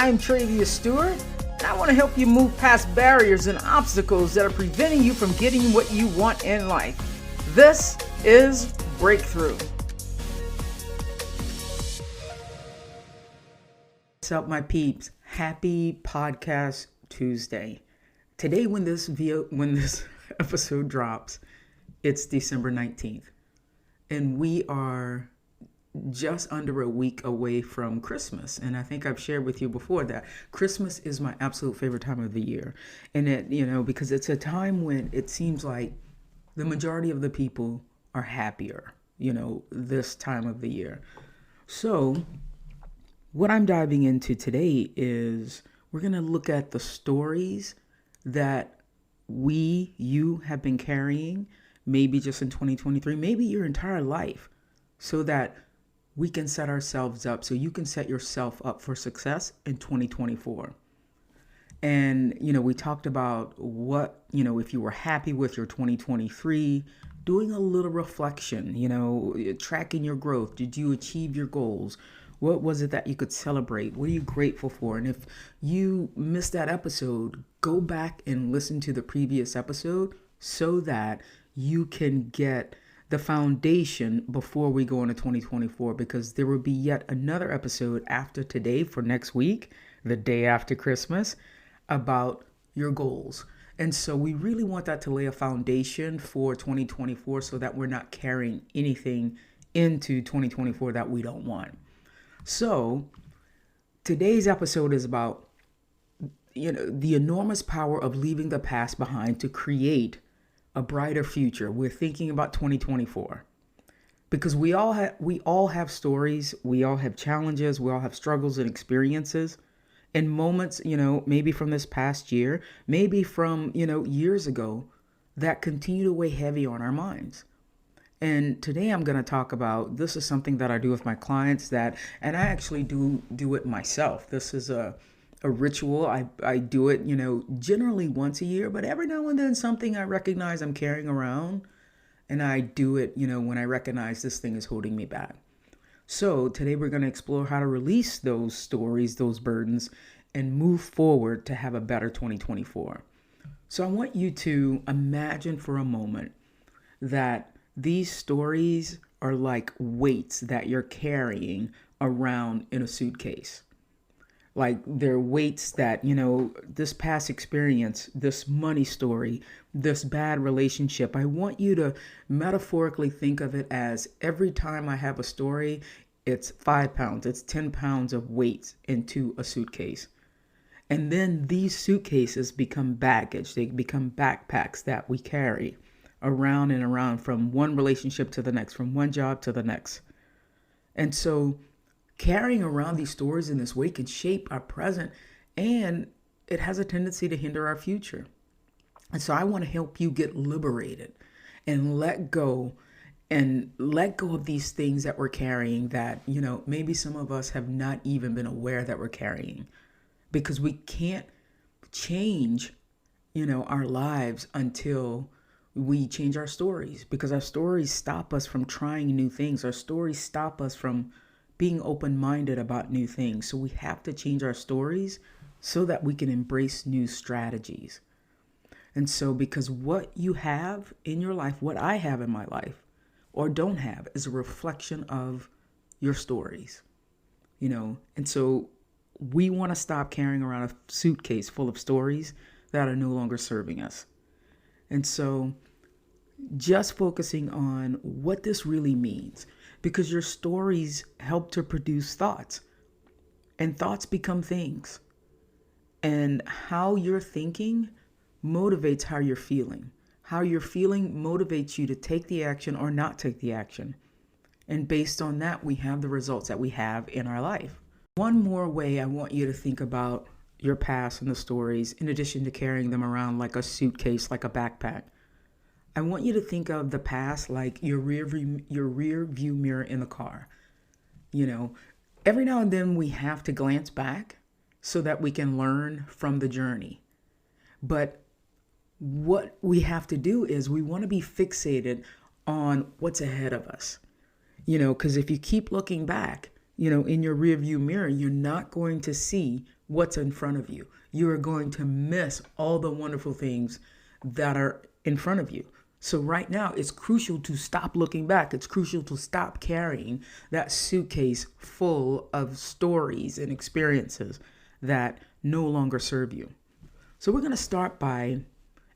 I'm Travius Stewart, and I want to help you move past barriers and obstacles that are preventing you from getting what you want in life. This is Breakthrough. What's up, my peeps? Happy Podcast Tuesday. Today, when this episode drops, it's December 19th, and we are just under a week away from Christmas. And I think I've shared with you before that Christmas is my absolute favorite time of the year. And because it's a time when it seems like the majority of the people are happier, this time of the year. So what I'm diving into today is we're going to look at the stories that you have been carrying, maybe just in 2023, maybe your entire life, so that we can set ourselves up, so you can set yourself up for success in 2024. And, we talked about what, if you were happy with your 2023, doing a little reflection, tracking your growth. Did you achieve your goals? What was it that you could celebrate? What are you grateful for? And if you missed that episode, go back and listen to the previous episode so that you can get the foundation before we go into 2024, because there will be yet another episode after today for next week, the day after Christmas, about your goals. And so we really want that to lay a foundation for 2024 so that we're not carrying anything into 2024 that we don't want. So today's episode is about, the enormous power of leaving the past behind to create a brighter future. We're thinking about 2024 because we all have stories, we all have challenges, we all have struggles and experiences and moments, maybe from this past year, maybe from, years ago, that continue to weigh heavy on our minds. And today I'm going to talk about, this is something that I do with my clients and I actually do it myself. This is a ritual. I do it, generally once a year, but every now and then something I recognize I'm carrying around, and I do it, when I recognize this thing is holding me back. So today we're going to explore how to release those stories, those burdens, and move forward to have a better 2024. So I want you to imagine for a moment that these stories are like weights that you're carrying around in a suitcase. Like they're weights that, this past experience, this money story, this bad relationship, I want you to metaphorically think of it as every time I have a story, it's 5 pounds, it's 10 pounds of weights into a suitcase. And then these suitcases become baggage. They become backpacks that we carry around and around from one relationship to the next, from one job to the next. And so carrying around these stories in this way can shape our present, and it has a tendency to hinder our future. And so I want to help you get liberated and let go of these things that we're carrying that, maybe some of us have not even been aware that we're carrying, because we can't change, our lives until we change our stories, because our stories stop us from trying new things. Our stories stop us from being open-minded about new things. So we have to change our stories so that we can embrace new strategies. And so because what you have in your life, what I have in my life, or don't have, is a reflection of your stories, And so we want to stop carrying around a suitcase full of stories that are no longer serving us. And so just focusing on what this really means, because your stories help to produce thoughts, and thoughts become things. And how you're thinking motivates how you're feeling. How you're feeling motivates you to take the action or not take the action. And based on that, we have the results that we have in our life. One more way I want you to think about your past and the stories, in addition to carrying them around like a suitcase, like a backpack, I want you to think of the past like your rear view mirror in the car. Every now and then we have to glance back so that we can learn from the journey. But what we have to do is we want to be fixated on what's ahead of us. Because if you keep looking back, in your rearview mirror, you're not going to see what's in front of you. You are going to miss all the wonderful things that are in front of you. So right now, it's crucial to stop looking back. It's crucial to stop carrying that suitcase full of stories and experiences that no longer serve you. So we're going to start by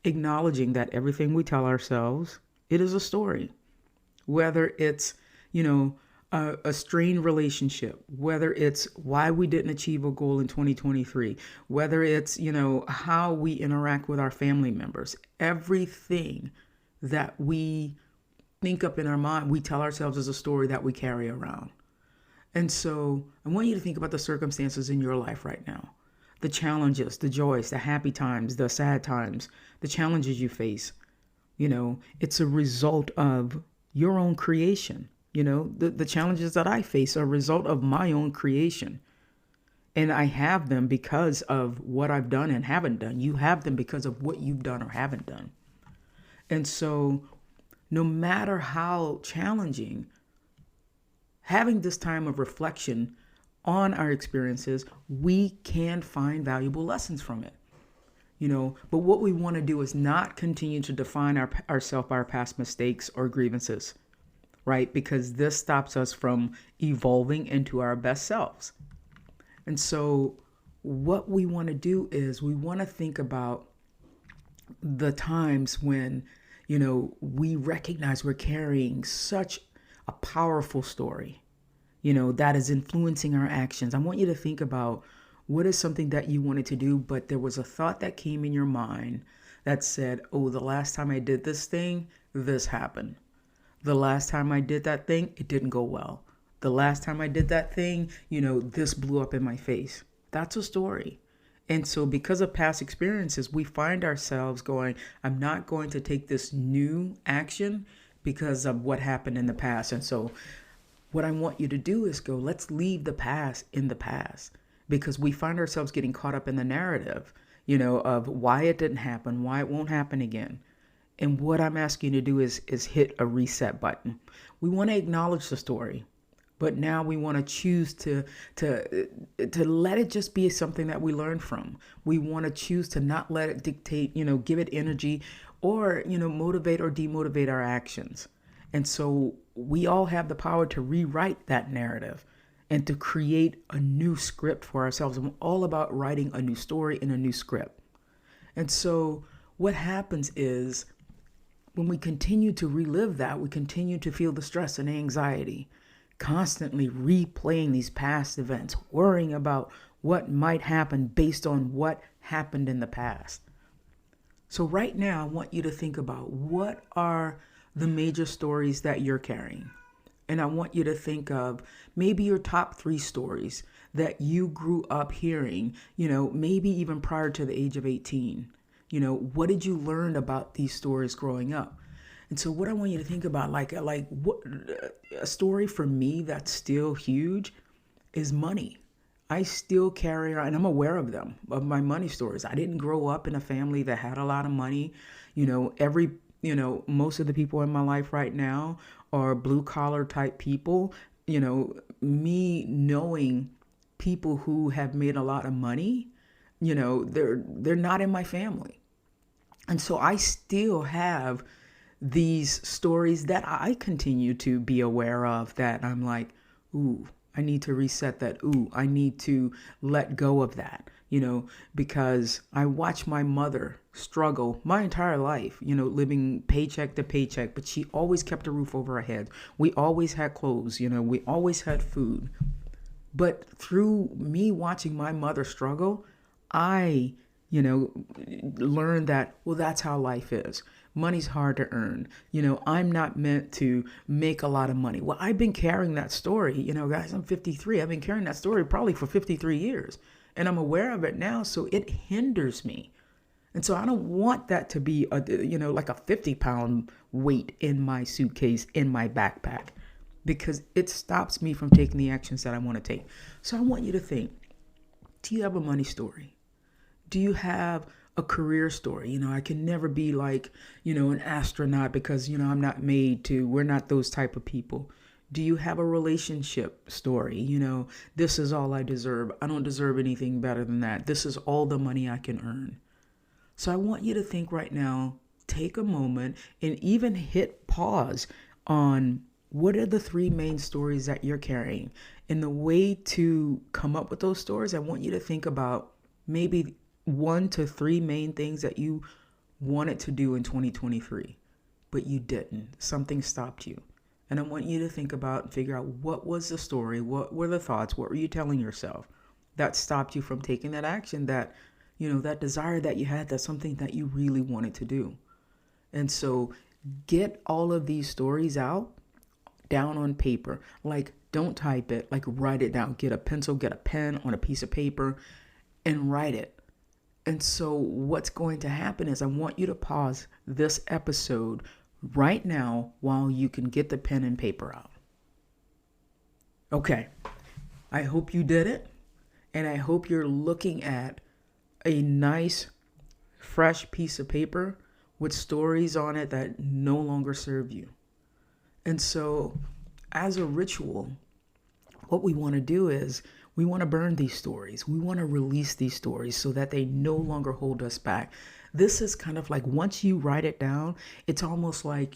acknowledging that everything we tell ourselves, it is a story. Whether it's, a strained relationship, whether it's why we didn't achieve a goal in 2023, whether it's, how we interact with our family members, everything that we think up in our mind, we tell ourselves as a story that we carry around. And so I want you to think about the circumstances in your life right now, the challenges, the joys, the happy times, the sad times, the challenges you face. It's a result of your own creation. The challenges that I face are a result of my own creation. And I have them because of what I've done and haven't done. You have them because of what you've done or haven't done. And so no matter how challenging, having this time of reflection on our experiences, we can find valuable lessons from it. But what we want to do is not continue to define ourselves by our past mistakes or grievances, right? Because this stops us from evolving into our best selves. And so what we want to do is we want to think about the times when, we recognize we're carrying such a powerful story, that is influencing our actions. I want you to think about what is something that you wanted to do, but there was a thought that came in your mind that said, oh, the last time I did this thing, this happened. The last time I did that thing, it didn't go well. The last time I did that thing, this blew up in my face. That's a story. And so because of past experiences, we find ourselves going, I'm not going to take this new action because of what happened in the past. And so what I want you to do is go, let's leave the past in the past, because we find ourselves getting caught up in the narrative, of why it didn't happen, why it won't happen again. And what I'm asking you to do is hit a reset button. We want to acknowledge the story, but now we want to choose to let it just be something that we learn from. We want to choose to not let it dictate, give it energy or, motivate or demotivate our actions. And so we all have the power to rewrite that narrative and to create a new script for ourselves. I'm all about writing a new story and a new script. And so what happens is, when we continue to relive that, we continue to feel the stress and anxiety, constantly replaying these past events, worrying about what might happen based on what happened in the past. So right now, I want you to think about what are the major stories that you're carrying. And I want you to think of maybe your top 3 stories that you grew up hearing, maybe even prior to the age of 18. What did you learn about these stories growing up? And so what I want you to think about, like what a story for me that's still huge is money. I still carry around, and I'm aware of them, of my money stories. I didn't grow up in a family that had a lot of money. Most of the people in my life right now are blue collar type people. Me knowing people who have made a lot of money, they're not in my family. And so I still have these stories that I continue to be aware of that I'm like, ooh, I need to reset that. Ooh, I need to let go of that, because I watched my mother struggle my entire life, living paycheck to paycheck, but she always kept a roof over her head. We always had clothes, we always had food. But through me watching my mother struggle, I learned that, well, that's how life is. Money's hard to earn. I'm not meant to make a lot of money. Well, I've been carrying that story, guys, I'm 53. I've been carrying that story probably for 53 years, and I'm aware of it now. So it hinders me. And so I don't want that to be like a 50-pound weight in my suitcase, in my backpack, because it stops me from taking the actions that I want to take. So I want you to think, do you have a money story? Do you have a career story? I can never be like, an astronaut because, I'm not made to. We're not those type of people. Do you have a relationship story? This is all I deserve. I don't deserve anything better than that. This is all the money I can earn. So I want you to think right now, take a moment and even hit pause on what are the three main stories that you're carrying. And the way to come up with those stories, I want you to think about maybe 1 to 3 main things that you wanted to do in 2023, but you didn't. Something stopped you. And I want you to think about and figure out what was the story, what were the thoughts, what were you telling yourself that stopped you from taking that action, that that desire that you had, that's something that you really wanted to do. And so get all of these stories out down on paper. Like, don't type it, like write it down. Get a pencil, get a pen on a piece of paper and write it. And so what's going to happen is I want you to pause this episode right now while you can get the pen and paper out. Okay, I hope you did it. And I hope you're looking at a nice, fresh piece of paper with stories on it that no longer serve you. And so as a ritual, what we want to do is we want to burn these stories. We want to release these stories so that they no longer hold us back. This is kind of like once you write it down, it's almost like,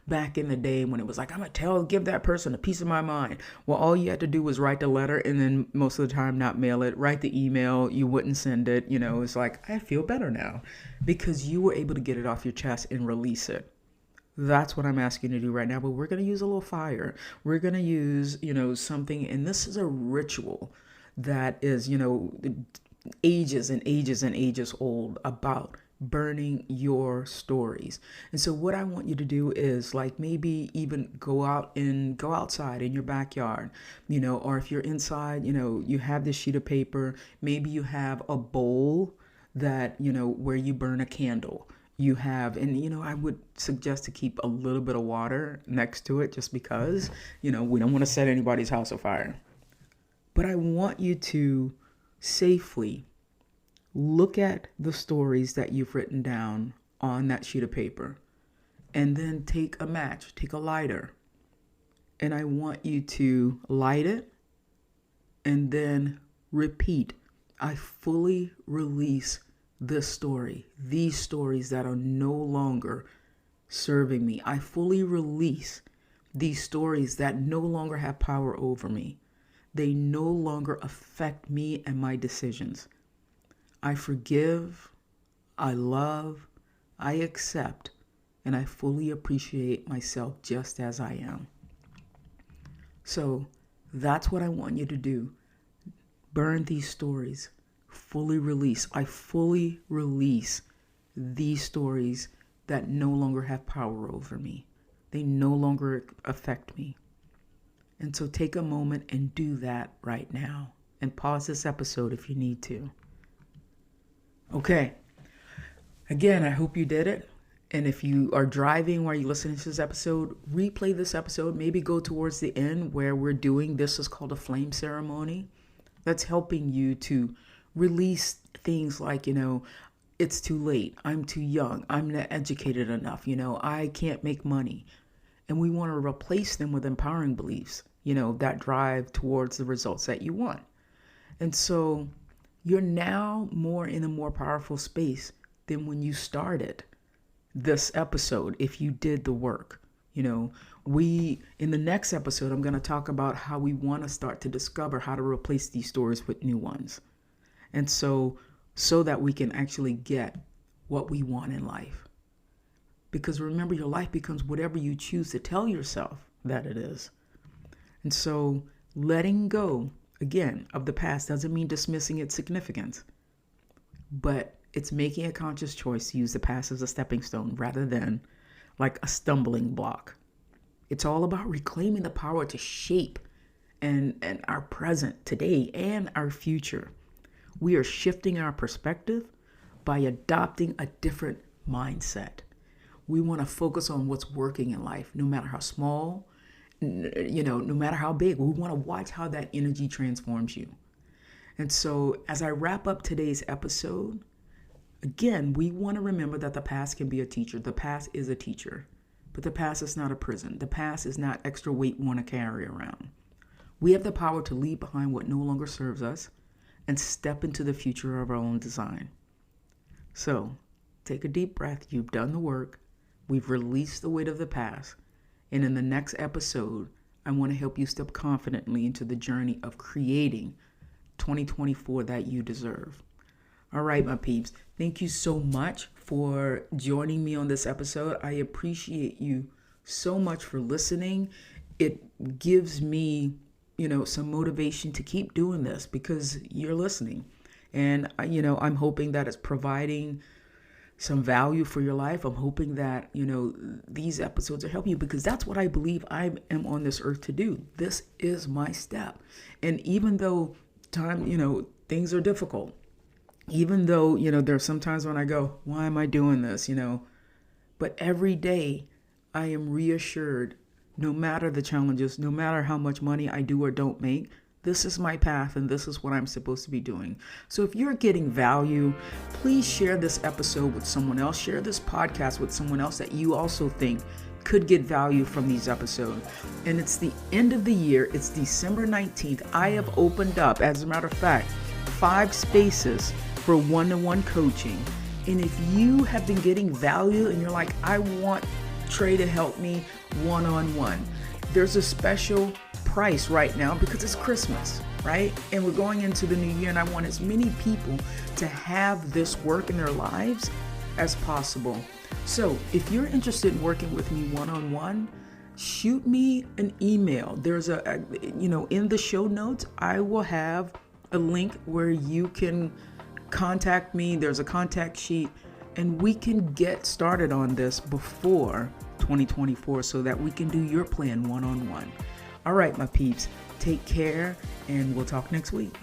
back in the day when it was like, I'm going to give that person a piece of my mind. Well, all you had to do was write the letter and then most of the time not mail it, write the email, you wouldn't send it. It's like, I feel better now because you were able to get it off your chest and release it. That's what I'm asking you to do right now. But we're going to use a little fire. We're going to use, something. And this is a ritual that is, ages and ages and ages old about burning your stories. And so what I want you to do is like maybe even go outside in your backyard, or if you're inside, you have this sheet of paper, maybe you have a bowl that, where you burn a candle. You have, and I would suggest to keep a little bit of water next to it just because, we don't want to set anybody's house afire. But I want you to safely look at the stories that you've written down on that sheet of paper and then take a match, take a lighter. And I want you to light it and then repeat. I fully release this story, these stories that are no longer serving me. I fully release these stories that no longer have power over me. They no longer affect me and my decisions. I forgive, I love, I accept, and I fully appreciate myself just as I am. So that's what I want you to do. Burn these stories. Fully release. I fully release these stories that no longer have power over me. They no longer affect me. And so take a moment and do that right now. And pause this episode if you need to. Okay. Again, I hope you did it. And if you are driving while you're listening to this episode, replay this episode. Maybe go towards the end where we're doing this is called a flame ceremony. That's helping you to release things like, it's too late. I'm too young. I'm not educated enough. I can't make money. And we want to replace them with empowering beliefs, that drive towards the results that you want. And so you're now more in a more powerful space than when you started this episode, if you did the work. In the next episode, I'm going to talk about how we want to start to discover how to replace these stories with new ones. And so that we can actually get what we want in life. Because remember, your life becomes whatever you choose to tell yourself that it is. And so letting go, again, of the past doesn't mean dismissing its significance. But it's making a conscious choice to use the past as a stepping stone rather than like a stumbling block. It's all about reclaiming the power to shape and our present today and our future. We are shifting our perspective by adopting a different mindset. We want to focus on what's working in life, no matter how small, no matter how big. We want to watch how that energy transforms you. And so as I wrap up today's episode, again, we want to remember that the past can be a teacher. The past is a teacher. but the past is not a prison. The past is not extra weight we want to carry around. We have the power to leave behind what no longer serves us and step into the future of our own design. So, take a deep breath. You've done the work. We've released the weight of the past. And in the next episode, I want to help you step confidently into the journey of creating 2024 that you deserve. All right, my peeps. Thank you so much for joining me on this episode. I appreciate you so much for listening. It gives me, some motivation to keep doing this because you're listening. And, I'm hoping that it's providing some value for your life. I'm hoping that, these episodes are helping you because that's what I believe I am on this earth to do. This is my step. And even though things are difficult, even though, there are some times when I go, why am I doing this? But every day I am reassured, no matter the challenges, no matter how much money I do or don't make, this is my path and this is what I'm supposed to be doing. So if you're getting value, please share this episode with someone else. Share this podcast with someone else that you also think could get value from these episodes. And it's the end of the year. It's December 19th. I have opened up, as a matter of fact, 5 spaces for one-to-one coaching. And if you have been getting value and you're like, I want Trey to help me one-on-one, there's a special price right now because it's Christmas, right? And we're going into the new year, and I want as many people to have this work in their lives as possible. So if you're interested in working with me one-on-one, shoot me an email. There's in the show notes, I will have a link where you can contact me. There's a contact sheet, and we can get started on this before 2024 so that we can do your plan one-on-one. All right, my peeps, take care, and we'll talk next week.